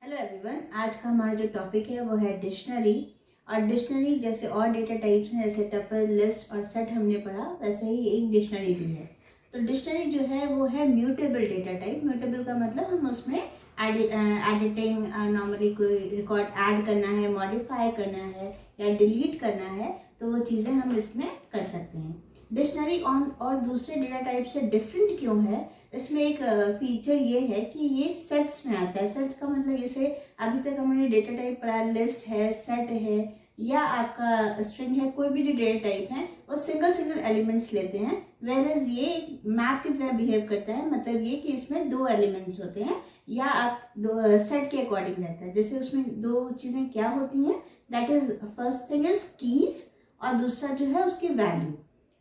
Hello everyone, आज का हमारा जो टॉपिक है वो है डिक्शनरी। और डिक्शनरी जैसे और डेटा टाइप्स हैं, जैसे टपल, लिस्ट और सेट हमने पढ़ा, वैसे ही एक डिक्शनरी भी है। तो डिक्शनरी जो है वो है म्यूटेबल डेटा टाइप। म्यूटेबल का मतलब हम उसमें एडिटिंग, नॉर्मली कोई रिकॉर्ड ऐड करना है, मॉडिफाई करना है या डिलीट करना है, तो वो चीज़ें हम इसमें कर सकते हैं। डिक्शनरी और दूसरे डेटा टाइप से डिफरेंट क्यों है? इसमें एक फीचर ये है कि ये सेट्स में आता है। सेट्स का मतलब जैसे अभी तक हमने डेटा टाइप पढ़ा, लिस्ट है, सेट है या आपका स्ट्रिंग है, कोई भी जो डेटा टाइप है वो सिंगल सिंगल एलिमेंट्स लेते हैं। वेरएज ये मैप की तरह बिहेव करता है, मतलब ये कि इसमें दो एलिमेंट्स होते हैं या आप दो सेट के अकॉर्डिंग रहता है। जैसे उसमें दो चीज़ें क्या होती हैं, that is first thing is keys और दूसरा जो है उसकी वैल्यू।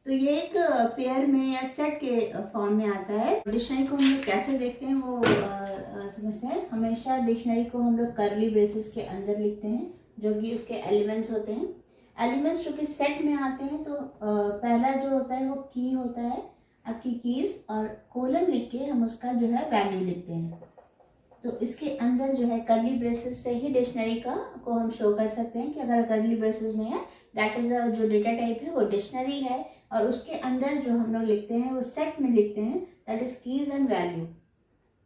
तो ये एक पेयर में या सेट के फॉर्म में आता है। डिक्शनरी को हम लोग कैसे देखते हैं वो समझते हैं। हमेशा डिक्शनरी को हम लोग कर्ली ब्रेसेस के अंदर लिखते हैं, जो कि उसके एलिमेंट्स होते हैं। एलिमेंट्स जो कि सेट में आते हैं, तो पहला जो होता है वो की होता है, आपकी कीज, और कोलन लिख के हम उसका जो है वैल्यू लिखते हैं। तो इसके अंदर जो है कर्ली ब्रेसेस से ही डिक्शनरी को हम शो कर सकते हैं कि अगर कर्ली ब्रेसेस में है, दैट इज जो डेटा टाइप है वो डिक्शनरी है। और उसके अंदर जो हम लोग लिखते हैं वो सेट में लिखते हैं, that is keys and value.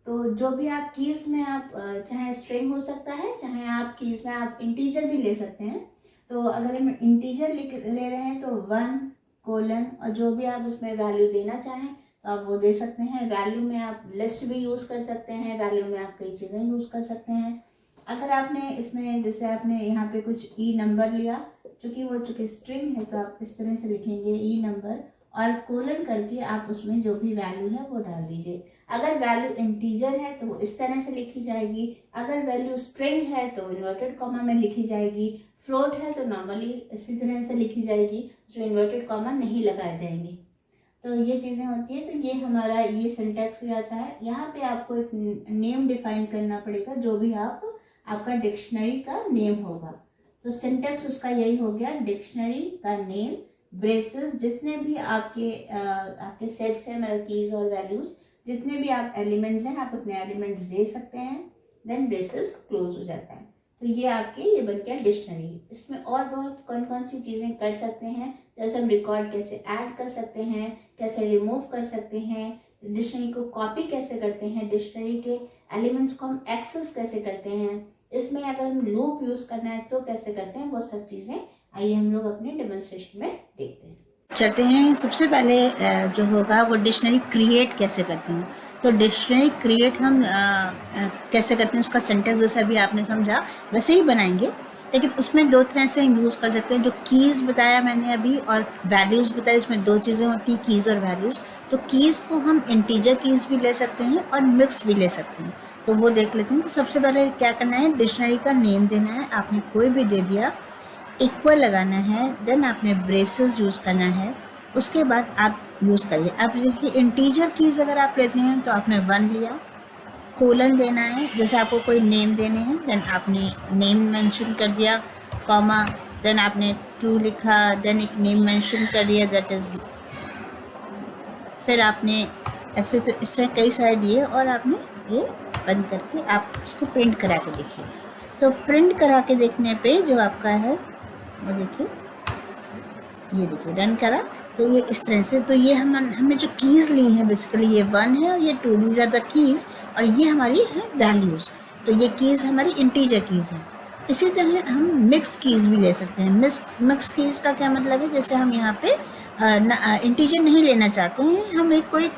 तो जो भी आप कीज में आप चाहे स्ट्रिंग हो सकता है, चाहे आप कीज में आप इंटीजर भी ले सकते हैं। तो अगर हम इंटीजर ले रहे हैं तो 1 कोलन और जो भी आप उसमें वैल्यू देना चाहें तो आप वो दे सकते हैं। वैल्यू में आप लिस्ट भी यूज़ कर सकते हैं, वैल्यू में आप कई चीज़ें यूज़ कर सकते हैं। अगर आपने इसमें जैसे आपने यहाँ पे कुछ ई नंबर लिया, चूँकि स्ट्रिंग है, तो आप इस तरह से लिखेंगे ई नंबर और कोलन करके आप उसमें जो भी वैल्यू है वो डाल दीजिए। अगर वैल्यू इंटीजर है तो वो इस तरह से लिखी जाएगी, अगर वैल्यू स्ट्रिंग है तो इन्वर्टेड कॉमा में लिखी जाएगी, फ्लोट है तो नॉर्मली इसी तरह से लिखी जाएगी, उसमें इन्वर्टेड कॉमा नहीं लगाए जाएंगे। तो ये चीज़ें होती है। तो ये हमारा ये सिंटैक्स हो जाता है। यहाँ पे आपको एक नेम डिफाइन करना पड़ेगा, जो भी आपका डिक्शनरी का नेम होगा। तो सिंटैक्स उसका यही हो गया, डिक्शनरी का नेम, ब्रेसेस, जितने भी आपके सेट्स हैं, मतलब कीज और वैल्यूज, जितने भी आप एलिमेंट्स हैं, आप उतने एलिमेंट्स दे सकते हैं, देन ब्रेसेस क्लोज हो जाता है। तो ये बन गया डिक्शनरी। इसमें और बहुत कौन कौन सी चीज़ें कर सकते हैं, जैसे हम रिकॉर्ड कैसे ऐड कर सकते हैं, कैसे रिमूव कर सकते हैं, डिक्शनरी को कॉपी कैसे करते हैं, डिक्शनरी के एलिमेंट्स को हम एक्सेस कैसे करते हैं, इसमें अगर हम लूप यूज़ करना है तो कैसे करते हैं, वो सब चीज़ें आइए हम लोग अपने डेमोन्स्ट्रेशन में देखते हैं। चलते हैं। सबसे पहले जो होगा वो डिक्शनरी क्रिएट कैसे करते हैं। तो डिक्शनरी क्रिएट हम कैसे करते हैं, उसका सेंटेंस जैसे अभी आपने समझा वैसे ही बनाएंगे, लेकिन उसमें दो तरह से हम यूज़ कर सकते हैं। जो कीज़ बताया मैंने अभी और वैल्यूज़ बताया, इसमें दो चीज़ें होती हैं, कीज़ और वैल्यूज़। तो कीज़ को हम इंटीजर कीज़ भी ले सकते हैं और मिक्स भी ले सकते हैं, तो वो देख लेते हैं। तो सबसे पहले क्या करना है, डिक्शनरी का नेम देना है, आपने कोई भी दे दिया, इक्वल लगाना है, देन आपने ब्रेसेस यूज़ करना है, उसके बाद आप यूज़ करिए। अब देखिए इंटीजर कीज़ अगर आप लेते हैं तो आपने 1 लिया, कोलन देना है, जैसे आपको कोई नेम देने हैं, देन आपने नेम मेंशन कर दिया, कॉमा, देन आपने 2 लिखा, देन एक नेम मेंशन कर दिया, दैट इज़, फिर आपने ऐसे, तो इस तरह कई सारे दिए और आपने ये बंद करके आप उसको प्रिंट करा के देखिए। तो प्रिंट करा के देखने पे जो आपका है वो देखिए, ये देखिए रन करा, तो ये इस तरह से। तो ये हमने जो कीज़ ली हैं, बेसिकली ये 1 है और ये 2, दीज आर द कीज़, और ये हमारी है वैल्यूज़। तो ये कीज़ हमारी इंटीजर कीज़ हैं। इसी तरह हम मिक्स कीज़ भी ले सकते हैं। मिक्स कीज़ का क्या मतलब है, जैसे हम यहाँ पे इंटीजर नहीं लेना चाहते हैं, हम एक कोई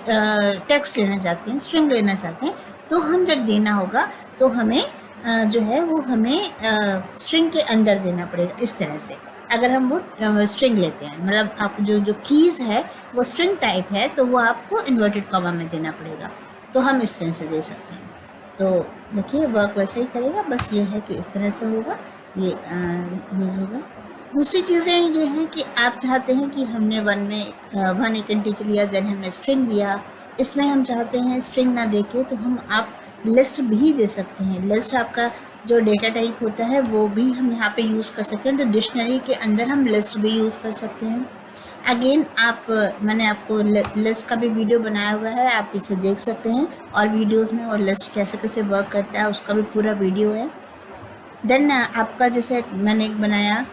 टेक्स्ट लेना चाहते हैं, स्ट्रिंग लेना चाहते हैं, तो हम जब देना होगा तो हमें जो है वो हमें स्ट्रिंग के अंदर देना पड़ेगा, इस तरह से। अगर हम वो स्ट्रिंग लेते हैं, मतलब आप जो कीज़ है वो स्ट्रिंग टाइप है, तो वो आपको इन्वर्टेड कॉमा में देना पड़ेगा, तो हम इस तरह से दे सकते हैं। तो देखिए वर्क वैसे ही करेगा, बस ये है कि इस तरह से होगा, ये होगा। दूसरी चीज़ें ये हैं कि आप चाहते हैं कि हमने 1 एक इंटीजर लिया, देन हमने स्ट्रिंग दिया, इसमें हम चाहते हैं स्ट्रिंग ना देके, तो आप लिस्ट भी दे सकते हैं। लिस्ट आपका जो डेटा टाइप होता है वो भी हम यहाँ पे यूज़ कर सकते हैं। तो डिक्शनरी के अंदर हम लिस्ट भी यूज़ कर सकते हैं। अगेन आप मैंने आपको लिस्ट का भी वीडियो बनाया हुआ है, आप पीछे देख सकते हैं, और वीडियोस में और लिस्ट कैसे कैसे वर्क करता है उसका भी पूरा वीडियो है। देन आपका जैसे मैंने एक बनाया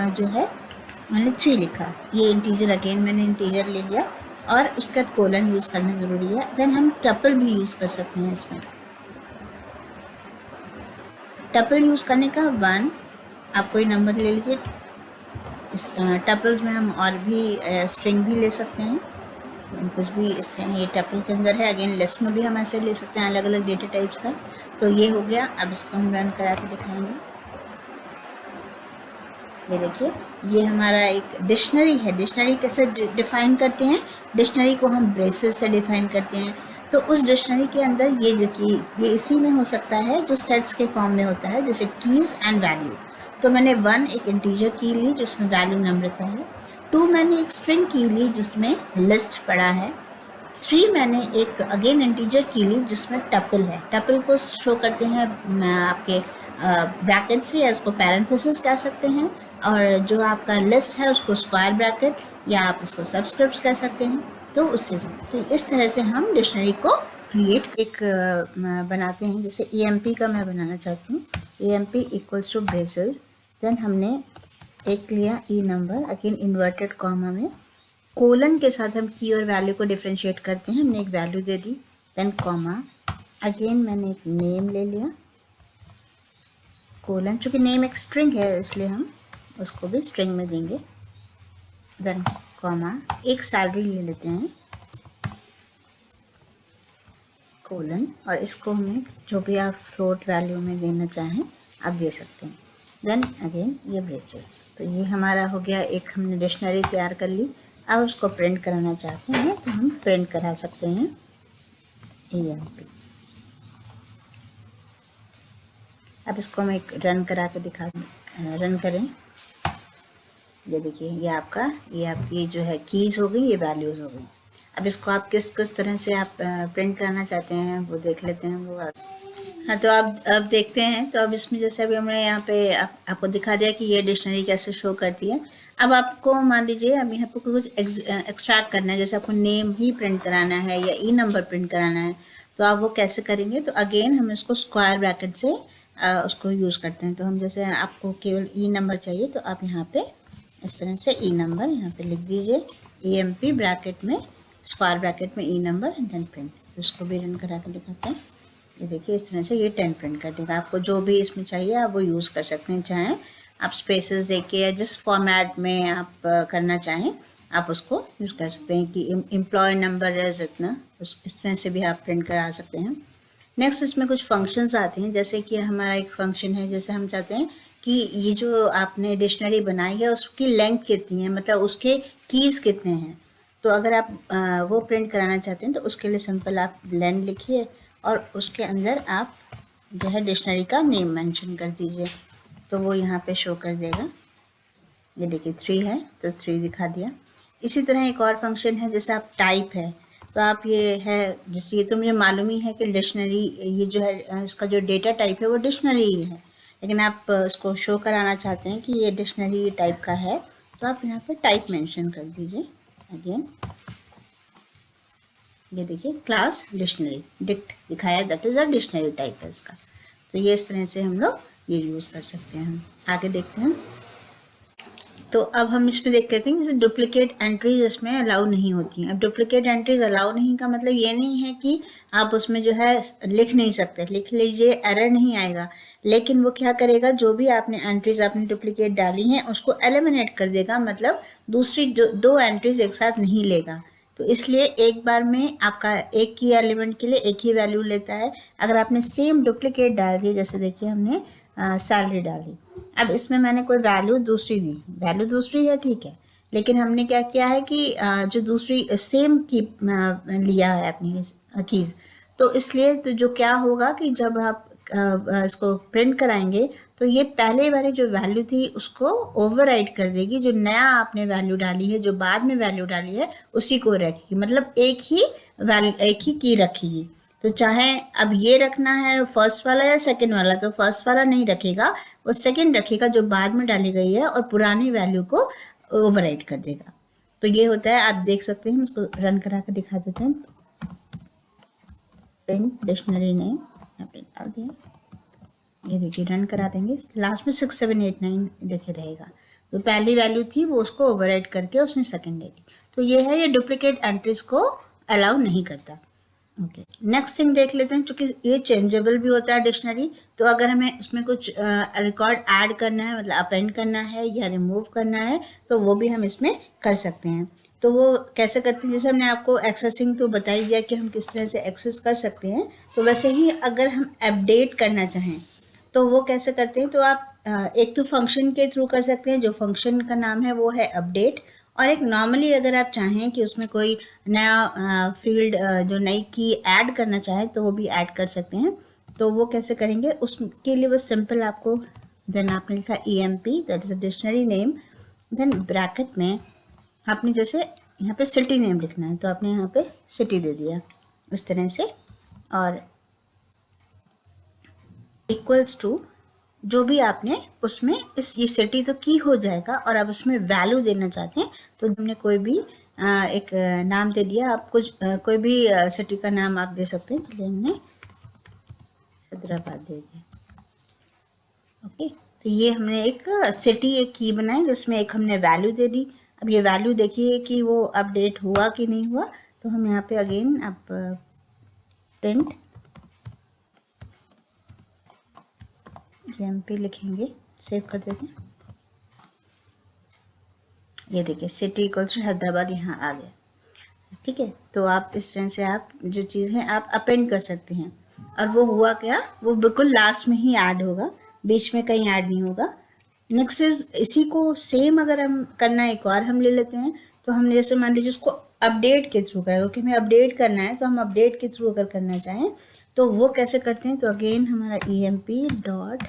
जो है मैंने 3 लिखा, ये इंटीजर, अगेन मैंने इंटीजर ले लिया और उसका कोलन यूज़ करना ज़रूरी है। देन हम टपल भी यूज़ कर सकते हैं इसमें। टपल यूज़ करने का 1, आप कोई नंबर ले लीजिए। इस टपल्स में हम और भी स्ट्रिंग भी ले सकते हैं, कुछ भी इस तरह ये टपल के अंदर है। अगेन लिस्ट में भी हम ऐसे ले सकते हैं अलग अलग डेटा टाइप्स का। तो ये हो गया, अब इसको हम रन करा के दिखाएंगे। ये देखिए, ये हमारा एक डिक्शनरी है। डिक्शनरी कैसे डिफाइन करते हैं? डिक्शनरी को हम ब्रेसेस से डिफाइन करते हैं। तो उस डिक्शनरी के अंदर ये इसी में हो सकता है जो सेट्स के फॉर्म में होता है, जैसे कीज़ एंड वैल्यू। तो मैंने 1 एक इंटीजर की ली जिसमें वैल्यू नम्रता है। 2 मैंने एक स्ट्रिंग की ली जिसमें लिस्ट पड़ा है। 3 मैंने एक अगेन इंटीजर की ली जिसमें टपल है। टपल को शो करते हैं आपके ब्रैकेट से, या इसको पैरेंथेसिस कह सकते हैं, और जो आपका लिस्ट है उसको स्क्वायर ब्रैकेट, या आप इसको सबस्क्रिप्ट्स कह सकते हैं। तो उससे तो इस तरह से हम डिक्शनरी को क्रिएट एक बनाते हैं। जैसे EMP का मैं बनाना चाहती हूँ, EMP equals to braces. Then हमने एक लिया E number, again inverted comma में कोलन के साथ हम की और वैल्यू को डिफ्रेंशिएट करते हैं। हमने एक वैल्यू दे दी, देन कॉमा, अगेन मैंने एक नेम ले लिया, कोलन, चूँकि नेम एक स्ट्रिंग है इसलिए हम उसको भी स्ट्रिंग में देंगे, देन कॉमा, एक सैलरी ले लेते हैं, कोलन, और इसको हमें जो भी आप फ्लोट वैल्यू में देना चाहें आप दे सकते हैं। देन अगेन ये ब्रेसेस। तो ये हमारा हो गया, एक हमने डिक्शनरी तैयार कर ली। अब उसको प्रिंट कराना चाहते हैं तो हम प्रिंट करा सकते हैं EMP। अब इसको हम एक रन करा के दिखा, रन करें। ये देखिए, ये आपकी जो है कीज़ हो गई, ये वैल्यूज़ हो गई। अब इसको आप किस तरह से आप प्रिंट कराना चाहते हैं वो देख लेते हैं वो। हाँ, तो अब देखते हैं। तो अब इसमें जैसे अभी हमने यहाँ पे आपको दिखा दिया कि ये डिक्शनरी कैसे शो करती है। अब आपको मान लीजिए अब यहाँ पर कुछ एक्सट्रैक्ट करना है, जैसे आपको नेम ही प्रिंट कराना है या ई नंबर प्रिंट कराना है, तो आप वो कैसे करेंगे? तो अगेन हम इसको स्क्वायर ब्रैकेट से उसको यूज़ करते हैं। तो हम जैसे आपको केवल ई नंबर चाहिए तो आप यहाँ पे इस तरह से ई नंबर यहाँ पे लिख दीजिए, EMP ब्रैकेट में स्क्वायर ब्रैकेट में ई नंबर, देन प्रिंट। तो इसको भी रन करा के दिखाते हैं। ये देखिए, इस तरह से ये 10 प्रिंट कर देगा। आपको जो भी इसमें चाहिए आप वो यूज़ कर सकते हैं, चाहें आप स्पेसेस देके या जिस फॉर्मेट में आप करना चाहें आप उसको यूज़ कर सकते हैं। कि एम्प्लॉय नंबर इज इतना, इस तरह से भी आप प्रिंट करा सकते हैं। नेक्स्ट इसमें कुछ फंक्शंस आते हैं, जैसे कि हमारा एक फंक्शन है, जैसे हम चाहते हैं कि ये जो आपने डिक्शनरी बनाई है उसकी लेंथ कितनी है, मतलब उसके कीज़ कितने हैं। तो अगर आप वो प्रिंट कराना चाहते हैं तो उसके लिए सिंपल आप लेंथ लिखिए और उसके अंदर आप जो है डिक्शनरी का नेम मेंशन कर दीजिए, तो वो यहाँ पे शो कर देगा। ये देखिए 3 है तो 3 दिखा दिया। इसी तरह एक और फंक्शन है, जैसे आप टाइप है, तो आप ये है, जैसे ये तो मुझे मालूम ही है कि डिक्शनरी ये जो है इसका जो डेटा टाइप है वो डिक्शनरी ही है, लेकिन आप इसको शो कराना चाहते हैं कि ये डिक्शनरी टाइप का है, तो आप यहाँ पे टाइप मेंशन कर दीजिए। अगेन ये देखिए क्लास डिक्शनरी डिक्ट दिखाया, that is a dictionary type है इसका। तो ये इस तरह से हम लोग ये यूज़ कर सकते हैं। आगे देखते हैं। तो अब हम इसमें देख लेते हैं, जैसे डुप्लीकेट एंट्रीज इसमें अलाउ नहीं होती हैं। अब डुप्लीकेट एंट्रीज अलाउ नहीं का मतलब ये नहीं है कि आप उसमें जो है लिख नहीं सकते, लिख लीजिए एरर नहीं आएगा, लेकिन वो क्या करेगा, जो भी आपने एंट्रीज आपने डुप्लीकेट डाली हैं उसको एलिमिनेट कर देगा, मतलब दूसरी दो एंट्रीज एक साथ नहीं लेगा। तो इसलिए एक बार में आपका एक की एलिमेंट के लिए एक ही वैल्यू लेता है। अगर आपने सेम डुप्लीकेट डाल दी, जैसे देखिए हमने सैलरी डाली, अब इसमें मैंने कोई वैल्यू दूसरी दी, वैल्यू दूसरी है ठीक है, लेकिन हमने क्या किया है कि जो दूसरी सेम की लिया है अपनी कीज़, तो इसलिए तो जो क्या होगा कि जब आप इसको प्रिंट कराएंगे तो ये पहले वाली जो वैल्यू थी उसको ओवरराइड कर देगी, जो नया आपने वैल्यू डाली है, जो बाद में वैल्यू डाली है उसी को रखेगी, मतलब एक ही की रखेगी। तो चाहे अब ये रखना है फर्स्ट वाला या सेकंड वाला, तो फर्स्ट वाला नहीं रखेगा, वो सेकंड रखेगा जो बाद में डाली गई है, और पुरानी वैल्यू को ओवरराइड कर देगा। तो ये होता है, आप देख सकते हैं, इसको रन करा कर दिखा देते हैं। प्रिंट डिक्शनरी नेम यहाँ पे डाल दिया, ये देखिए रन करा देंगे, लास्ट में 6 7 8 9 लिखे रहेगा। तो पहली वैल्यू थी वो उसको ओवरराइड करके उसने सेकंड ले ली। तो ये है, ये डुप्लीकेट एंट्रीज को अलाउ नहीं करता। ओके, नेक्स्ट थिंग देख लेते हैं, चूंकि ये चेंजेबल भी होता है डिक्शनरी, तो अगर हमें उसमें कुछ रिकॉर्ड ऐड करना है, मतलब अपेंड करना है या रिमूव करना है, तो वो भी हम इसमें कर सकते हैं। तो वो कैसे करते हैं, जैसे हमने आपको एक्सेसिंग तो बता ही दिया कि हम किस तरह से एक्सेस कर सकते हैं, तो वैसे ही अगर हम अपडेट करना चाहें तो वो कैसे करते हैं, तो आप एक तो फंक्शन के थ्रू कर सकते हैं, जो फंक्शन का नाम है वो है अपडेट, और एक नॉर्मली अगर आप चाहें कि उसमें कोई नया फील्ड जो नई की ऐड करना चाहें तो वो भी ऐड कर सकते हैं। तो वो कैसे करेंगे, उसके लिए बस सिंपल आपको, देन आपने लिखा EMP, that is a dictionary name, then bracket में आपने जैसे यहाँ पे सिटी नेम लिखना है, तो आपने यहाँ पे सिटी दे दिया इस तरह से, और इक्वल्स टू जो भी आपने उसमें ये सिटी तो की हो जाएगा, और आप उसमें वैल्यू देना चाहते हैं तो हमने कोई भी एक नाम दे दिया, आप कुछ कोई भी सिटी का नाम आप दे सकते हैं, चलिए हमने हैदराबाद दे दिया। ओके, तो ये हमने एक सिटी, एक की बनाई जिसमें एक हमने वैल्यू दे दी। अब ये वैल्यू देखिए कि वो अपडेट हुआ कि नहीं हुआ, तो हम यहाँ पे अगेन आप प्रिंट EMP लिखेंगे, सेव कर देते हैं। ये देखिए सिटी इक्वल्स टू हैदराबाद यहाँ आ गया, ठीक है। तो आप इस तरह से आप जो चीज़ है आप अपेंड कर सकते हैं, और वो हुआ क्या, वो बिल्कुल लास्ट में ही ऐड होगा, बीच में कहीं ऐड नहीं होगा। नेक्स्ट इज, इसी को सेम अगर हम करना एक और हम ले लेते हैं, तो हमने जैसे मान लीजिए उसको अपडेट के थ्रू करें, क्योंकि हमें अपडेट करना है, तो हम अपडेट के थ्रू अगर करना चाहें तो वो कैसे करते हैं, तो अगेन हमारा EMP डॉट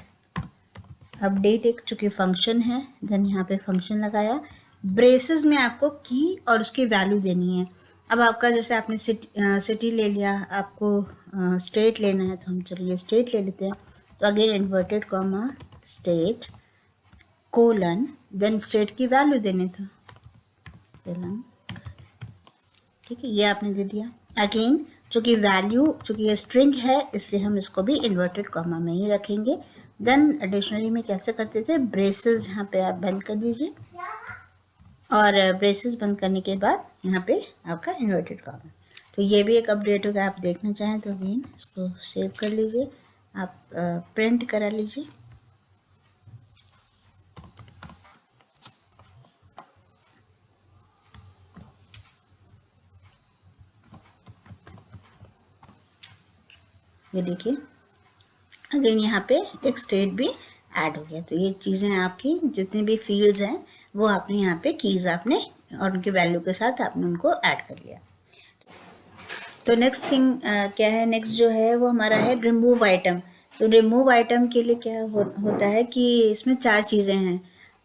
अपडेट एक चूँकि फंक्शन है, देन यहाँ पे फंक्शन लगाया, ब्रेसेस में आपको की और उसकी वैल्यू देनी है। अब आपका जैसे आपने सिटी ले लिया, आपको स्टेट लेना है, तो हम चलिए स्टेट ले लेते हैं। तो again inverted comma state colon, then state की वैल्यू देने था, ठीक है, ये आपने दे दिया। अगेन चूँकि वैल्यू, चूँकि ये स्ट्रिंग है, इसलिए हम इसको भी इन्वर्टेड कॉमा में ही रखेंगे। देन डिक्शनरी में कैसे करते थे, ब्रेसेस यहाँ पे आप बंद कर दीजिए, और ब्रेसेस बंद करने के बाद यहाँ पे आपका इन्वर्टेड कॉमा। तो ये भी एक अपडेट होगा, आप देखना चाहें तो अगेन इसको सेव कर लीजिए, आप प्रिंट करा लीजिए। ये देखिए अगेन यहाँ पे एक स्टेट भी ऐड हो गया। तो ये चीज़ें आपकी जितने भी फील्ड्स हैं वो आपने यहाँ पे कीज़ आपने और उनके वैल्यू के साथ आपने उनको ऐड कर लिया। तो नेक्स्ट थिंग क्या है, नेक्स्ट जो है वो हमारा है रिमूव आइटम। तो रिमूव आइटम के लिए क्या होता है कि इसमें 4 चीज़ें हैं,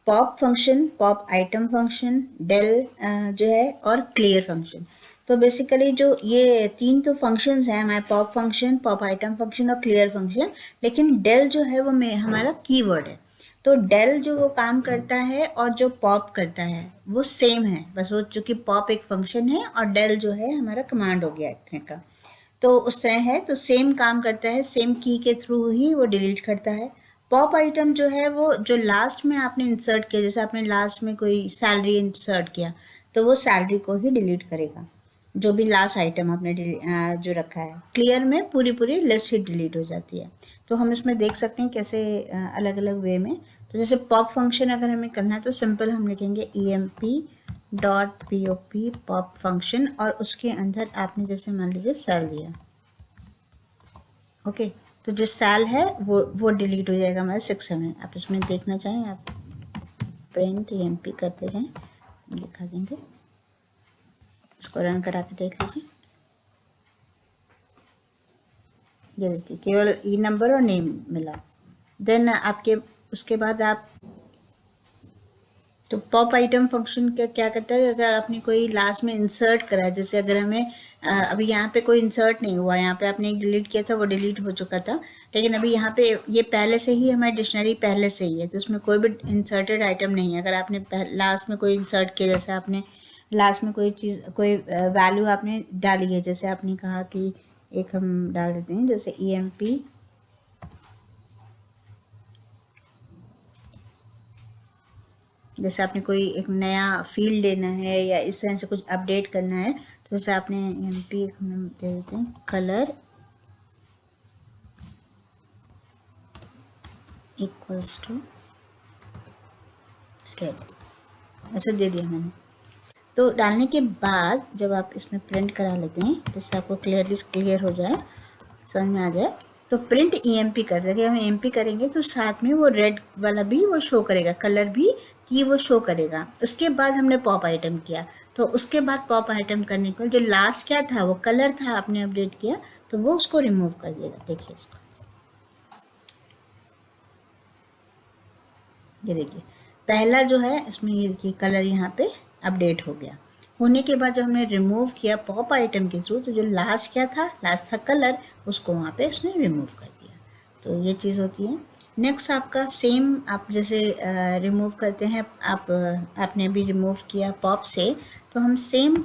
pop function, pop item function, del जो है, और क्लियर फंक्शन। तो बेसिकली जो ये 3 तो फंक्शंस हैं हमारे, pop function, pop item function और क्लियर फंक्शन, लेकिन डेल जो है वो हमारा कीवर्ड है। तो डेल जो वो काम करता है और जो पॉप करता है वो सेम है, बस वो चूँकि पॉप एक फंक्शन है और डेल जो है हमारा कमांड हो गया एक तरह का, तो उस तरह है, तो सेम काम करता है, सेम की के थ्रू ही वो डिलीट करता है। पॉप आइटम जो है वो जो लास्ट में आपने इंसर्ट किया, जैसे आपने लास्ट में कोई सैलरी इंसर्ट किया तो वो सैलरी को ही डिलीट करेगा, जो भी लास्ट आइटम आपने जो रखा है। क्लियर में पूरी लिस्ट ही डिलीट हो जाती है। तो हम इसमें देख सकते हैं कैसे अलग अलग वे में। तो जैसे पॉप फंक्शन अगर हमें करना है तो सिंपल हम लिखेंगे EMP dot POP pop function, और उसके अंदर आपने जैसे मान लीजिए सेल दिया, ओके, तो जो सेल है वो डिलीट हो जाएगा हमारे 6 में। आप इसमें देखना चाहें आप प्रिंट EMP करते जाएं, दिखा देंगे, इसको रन करा के देख लीजिए। ये देखिए केवल ई नंबर और नेम मिला। देन आपके उसके बाद आप, तो पॉप आइटम फंक्शन क्या करता है, अगर आपने कोई लास्ट में इंसर्ट करा है, जैसे अगर हमें अभी यहाँ पे कोई इंसर्ट नहीं हुआ, यहाँ पे आपने एक डिलीट किया था वो डिलीट हो चुका था, लेकिन अभी यहाँ पे ये पहले से ही हमारी डिक्शनरी पहले से ही है, तो उसमें कोई भी इंसर्टेड आइटम नहीं है। अगर आपने लास्ट में कोई इंसर्ट किया, जैसे आपने लास्ट में कोई चीज़, कोई वैल्यू आपने डाली है, जैसे आपने कहा कि एक हम डाल देते हैं जैसे EMP, जैसे आपने कोई एक नया फील्ड लेना है या इस तरह से कुछ अपडेट करना है, तो जैसे आपने EMP हम दे देते हैं कलर इक्वल्स टू रेड, ऐसे दे दिया मैंने। तो डालने के बाद जब आप इसमें प्रिंट करा लेते हैं, जैसे आपको क्लियर हो जाए, समझ में आ जाए, तो प्रिंट EMP कर देंगे। हम EMP करेंगे तो साथ में वो रेड वाला भी वो शो करेगा, कलर भी कि वो शो करेगा। उसके बाद हमने पॉप आइटम किया, तो उसके बाद पॉप आइटम करने को जो लास्ट क्या था, वो कलर था, आपने अपडेट किया तो वो उसको रिमूव कर देगा। देखिए इसको, ये देखिए पहला जो है इसमें, ये देखिए कलर यहाँ पे अपडेट हो गया। होने के बाद जब हमने रिमूव किया पॉप आइटम के थ्रू, तो जो लास्ट क्या था, लास्ट था कलर, उसको वहाँ पे उसने रिमूव कर दिया। तो ये चीज़ होती है। नेक्स्ट आपका सेम, आप जैसे रिमूव करते हैं, आपने भी रिमूव किया पॉप से, तो हम सेम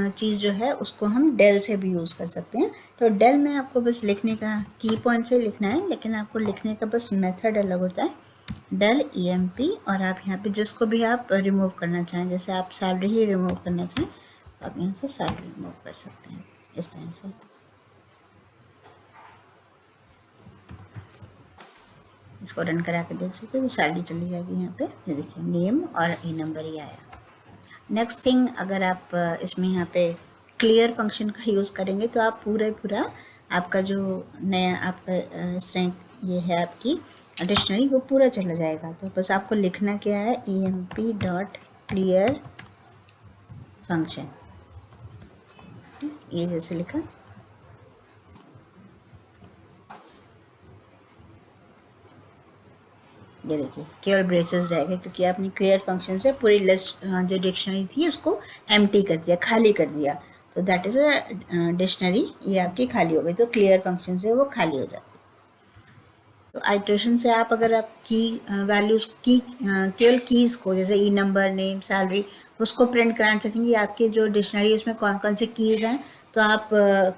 चीज़ जो है उसको हम डेल से भी यूज़ कर सकते हैं। तो डेल में आपको बस लिखने का की पॉइंट से लिखना है, लेकिन आपको लिखने का बस मेथड अलग होता है, डेल EMP, और आप यहाँ पे जिसको भी आप रिमूव करना चाहें, जैसे आप सैलरी ही रिमूव करना चाहें तो आप यहाँ से सैलरी रिमूव कर सकते हैं इस तरह से। इसको रन करा के देख सकते हैं, तो सैलरी चली जाएगी यहाँ पे। ये देखिए नेम और नंबर ही आया। नेक्स्ट थिंग, अगर आप इसमें यहाँ पे क्लियर फंक्शन का यूज़ करेंगे तो आप पूरा आपका जो नया आपका इस तरह ये है आपकी डिक्शनरी, वो पूरा चला जाएगा। तो बस आपको लिखना क्या है, EMP.clear फंक्शन, ये जैसे लिखा, ये देखिए केवल ब्रेसेस रहेगा, क्योंकि आपने क्लियर फंक्शन से पूरी लिस्ट जो डिक्शनरी थी उसको एम्प्टी कर दिया, खाली कर दिया। तो दैट इज़ अ डिक्शनरी, ये आपकी खाली हो गई, तो क्लियर फंक्शन से वो खाली हो जाती है। तो आइट्रेशन से आप, अगर आप की वैल्यूज की केवल कीज़ को, जैसे नंबर, नेम, सैलरी, उसको प्रिंट कराना चाहेंगे, आपकी जो डिक्शनरी है उसमें कौन कौन से कीज़ हैं, तो आप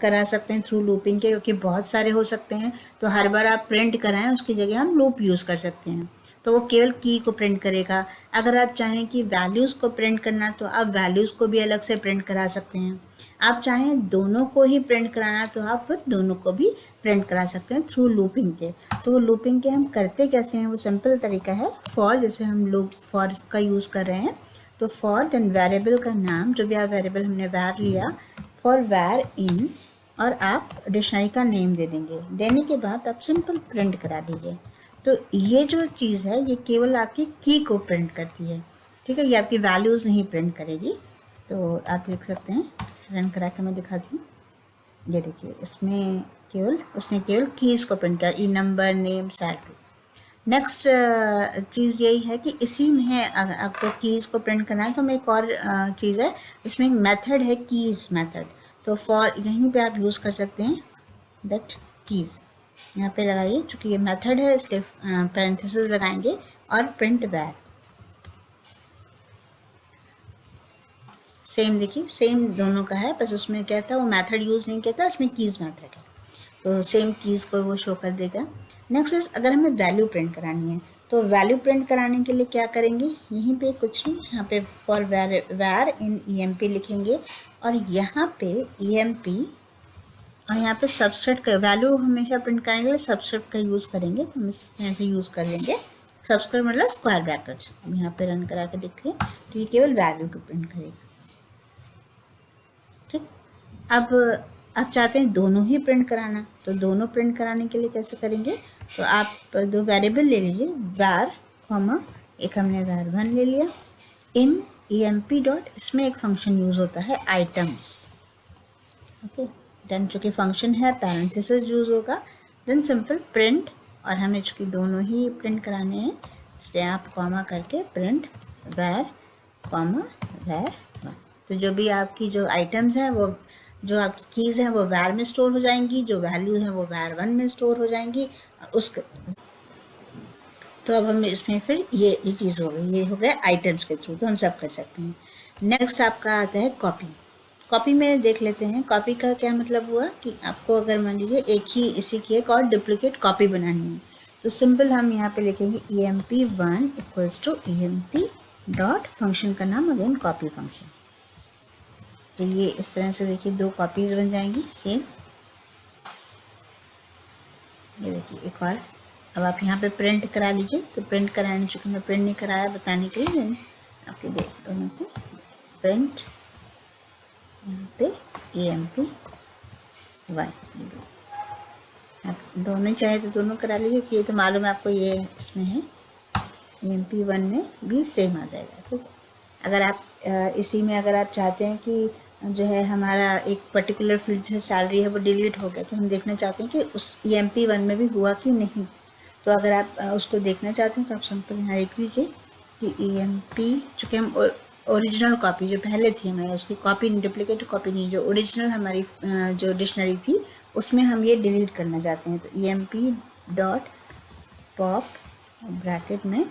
करा सकते हैं थ्रू लूपिंग के, क्योंकि बहुत सारे हो सकते हैं। तो हर बार आप प्रिंट कराएं उसकी जगह हम लूप यूज़ कर सकते हैं, तो वो केवल की को प्रिंट करेगा। अगर आप चाहें कि वैल्यूज़ को प्रिंट करना, तो आप वैल्यूज़ को भी अलग से प्रिंट करा सकते हैं। आप चाहें दोनों को ही प्रिंट कराना, तो आप फिर दोनों को भी प्रिंट करा सकते हैं थ्रू लूपिंग के। तो वो लूपिंग के हम करते कैसे हैं, वो सिंपल तरीका है, फॉर, जैसे हम लूप फॉर का यूज़ कर रहे हैं, तो फॉर देन वेरिएबल का नाम, जो भी आप वेरिएबल हमने वैर लिया, फॉर वैर इन, और आप डिक्शनरी का नेम दे देंगे। देने के बाद आप सिंपल प्रिंट करा दीजिए। तो ये जो चीज़ है, ये केवल आपकी की को प्रिंट करती है, ठीक है, ये आपकी वैल्यूज़ नहीं प्रिंट करेगी। तो आप देख सकते हैं, रन करा के मैं दिखाती हूँ। ये देखिए इसमें केवल उसने केवल कीज़ को प्रिंट किया, नंबर, नेम, सैलरी। नेक्स्ट चीज़ यही है कि इसी में अगर आपको कीज़ को प्रिंट करना है, तो मैं एक और चीज़ है, इसमें एक मेथड है कीज़ मेथड। तो फॉर यहीं पे आप यूज़ कर सकते हैं दैट कीज़, यहाँ पे लगाइए, चूँकि ये मेथड है इसलिए पैरेंथेसिस लगाएंगे, और प्रिंट वैर। सेम देखिए, सेम दोनों का है, बस उसमें क्या था, वो मेथड यूज़ नहीं किया था, इसमें कीज़ मेथड है, तो सेम कीज़ को वो शो कर देगा। नेक्स्ट इज, अगर हमें वैल्यू प्रिंट करानी है, तो वैल्यू प्रिंट कराने के लिए क्या करेंगे, यहीं पे कुछ नहीं, यहाँ पे फॉर वैर इन EMP लिखेंगे, और यहाँ पे EMP, और यहाँ पे सबस्क्रिप्ट का वैल्यू हमेशा प्रिंट करने के लिए सबस्क्रिप्ट का यूज़ करेंगे, तो हम इस तरह से यूज़ कर लेंगे, सबस्क्रिप्ट मतलब स्क्वायर ब्रैकेट्स। अब यहाँ पे रन करा के देख लें, तो ये केवल वैल्यू को प्रिंट करेगा, ठीक। अब आप चाहते हैं दोनों ही प्रिंट कराना, तो दोनों प्रिंट कराने के लिए कैसे करेंगे, तो आप दो वेरिएबल ले लीजिए, var, कॉमा, एक हमने var1 ले लिया, इन EMP डॉट, इसमें एक फंक्शन यूज़ होता है आइटम्स, ओके। देन चूँकि फंक्शन है, पैरेंथेसिस यूज़ होगा, देन सिंपल प्रिंट, और हमें चूँकि दोनों ही प्रिंट कराने हैं, इसलिए आप कॉमा करके प्रिंट var, कॉमा var1। तो जो भी आपकी जो आइटम्स हैं, वो जो आपकी कीज़ हैं वो वैर में स्टोर हो जाएंगी, जो वैल्यूज़ हैं वो var1 में स्टोर हो जाएंगी। उसके तो अब हम इसमें फिर ये चीज़ हो गई, ये हो गया आइटम्स के थ्रू, तो हम सब कर सकते हैं। नेक्स्ट आपका आता है कॉपी। कॉपी में देख लेते हैं कॉपी का क्या मतलब हुआ कि आपको अगर मान लीजिए एक ही इसी की एक और डुप्लीकेट कॉपी बनानी है तो सिंपल हम यहाँ पे लिखेंगे emp1 equals to emp dot function का नाम अगेन कॉपी फंक्शन। तो ये इस तरह से देखिए दो कॉपीज बन जाएंगी सेम। ये देखिए एक और। अब आप यहाँ पे प्रिंट करा लीजिए। तो प्रिंट कराने चूँकि मैं प्रिंट नहीं कराया बताने के लिए मैंने आपके दोनों को प्रिंट यहाँ पे emp1 आप दोनों चाहे तो दोनों करा लीजिए कि ये तो मालूम है आपको ये इसमें है emp1 में भी सेम आ जाएगा। ठीक है। अगर आप इसी में अगर आप चाहते हैं कि जो है हमारा एक पर्टिकुलर फील्ड से सैलरी है वो डिलीट हो गया तो हम देखना चाहते हैं कि उस emp1 में भी हुआ कि नहीं। तो अगर आप उसको देखना चाहते हैं तो आप सिंपल यहाँ लिख लीजिए कि emp चूँकि हम ओरिजिनल कॉपी जो पहले थी हमारी उसकी कॉपी डुप्लीकेट कॉपी नहीं जो ओरिजिनल हमारी जो डिक्शनरी थी उसमें हम ये डिलीट करना चाहते हैं। तो emp डॉट पॉप ब्रैकेट में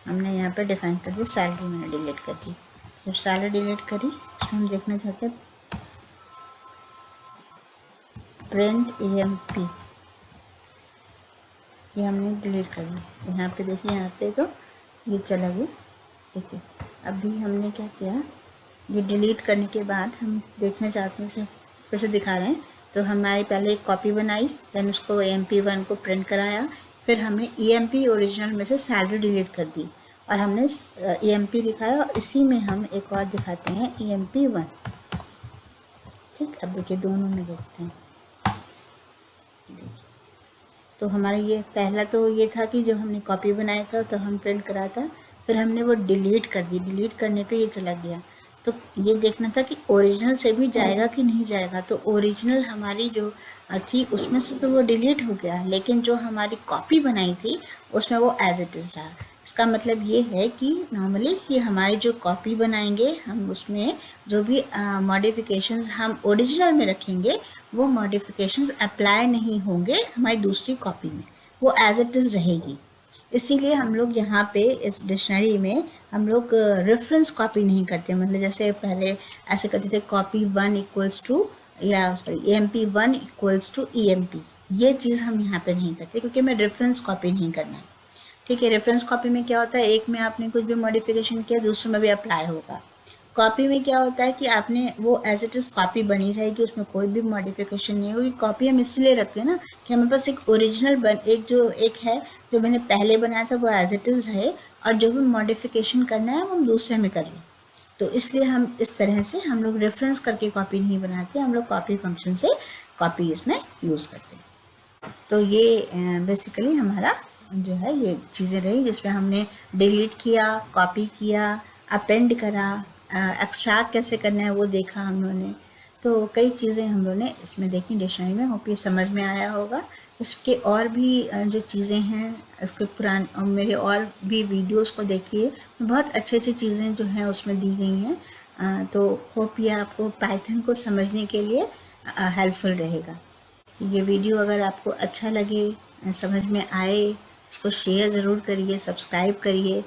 हमने यहाँ पे डिफाइन कर दिया सैलरी मैंने डिलीट कर दी। जब सैलरी डिलीट करी तो हम देखना चाहते हैं प्रिंट emp ये हमने डिलीट कर दी। यहाँ पे देखिए यहाँ पे तो ये चला गया। देखिए अभी हमने क्या किया ये डिलीट करने के बाद हम देखना चाहते हैं फिर से दिखा रहे हैं। तो हमारी पहले एक कॉपी बनाई देन उसको emp1 को प्रिंट कराया फिर हमने emp ओरिजिनल में से सैलरी डिलीट कर दी और हमने emp दिखाया और इसी में हम एक और दिखाते हैं emp1। ठीक। अब देखिए दोनों में देखते हैं। तो हमारा ये पहला तो ये था कि जब हमने कॉपी बनाया था तो हम प्रिंट करा था फिर हमने वो डिलीट कर दी। डिलीट करने पे ये चला गया। तो ये देखना था कि ओरिजिनल से भी जाएगा कि नहीं जाएगा। तो ओरिजिनल हमारी जो थी उसमें से तो वो डिलीट हो गया लेकिन जो हमारी कॉपी बनाई थी उसमें वो एज इट इज़ रहा। इसका मतलब ये है कि नॉर्मली कि हमारी जो कॉपी बनाएंगे हम उसमें जो भी मॉडिफिकेशंस हम ओरिजिनल में रखेंगे वो मॉडिफिकेशंस अप्लाई नहीं होंगे हमारी दूसरी कॉपी में वो एज इट इज़ रहेगी। इसीलिए हम लोग यहाँ पे इस डिक्शनरी में हम लोग रेफरेंस कॉपी नहीं करते। मतलब जैसे पहले ऐसे करते थे कॉपी 1 इक्वल्स टू या sorry emp1 equals to emp ये चीज़ हम यहाँ पे नहीं करते क्योंकि हमें रेफरेंस कॉपी नहीं करना है। ठीक है। रेफरेंस कॉपी में क्या होता है एक में आपने कुछ भी मॉडिफिकेशन किया दूसरे में भी अप्लाई होगा। कॉपी में क्या होता है कि आपने वो एज इट इज़ कॉपी बनी रहेगी उसमें कोई भी मॉडिफिकेशन नहीं होगी। कॉपी हम इसलिए रखते हैं ना कि हमारे पास एक ओरिजिनल एक है जो मैंने पहले बनाया था वो एज इट इज़ रहे और जो भी मॉडिफिकेशन करना है वो हम दूसरे में कर लें। तो इसलिए हम इस तरह से हम लोग रेफरेंस करके कॉपी नहीं बनाते हम लोग कॉपी फंक्शन से कॉपी इसमें यूज़ करते हैं। तो ये बेसिकली हमारा जो है ये चीज़ें रही जिसमें हमने डिलीट किया कॉपी किया अपेंड करा एक्सट्रैक्ट कैसे करना है वो देखा हम लोगों ने। तो कई चीज़ें हम लोगों ने इसमें देखी डिक्शनरी में। होप ये समझ में आया होगा। इसके और भी जो चीज़ें हैं इसके मेरे और भी वीडियोस को देखिए बहुत अच्छी अच्छी चीज़ें जो हैं उसमें दी गई हैं। तो होप ये आपको पाइथन को समझने के लिए हेल्पफुल रहेगा। ये वीडियो अगर आपको अच्छा लगे समझ में आए इसको शेयर ज़रूर करिए सब्सक्राइब करिए।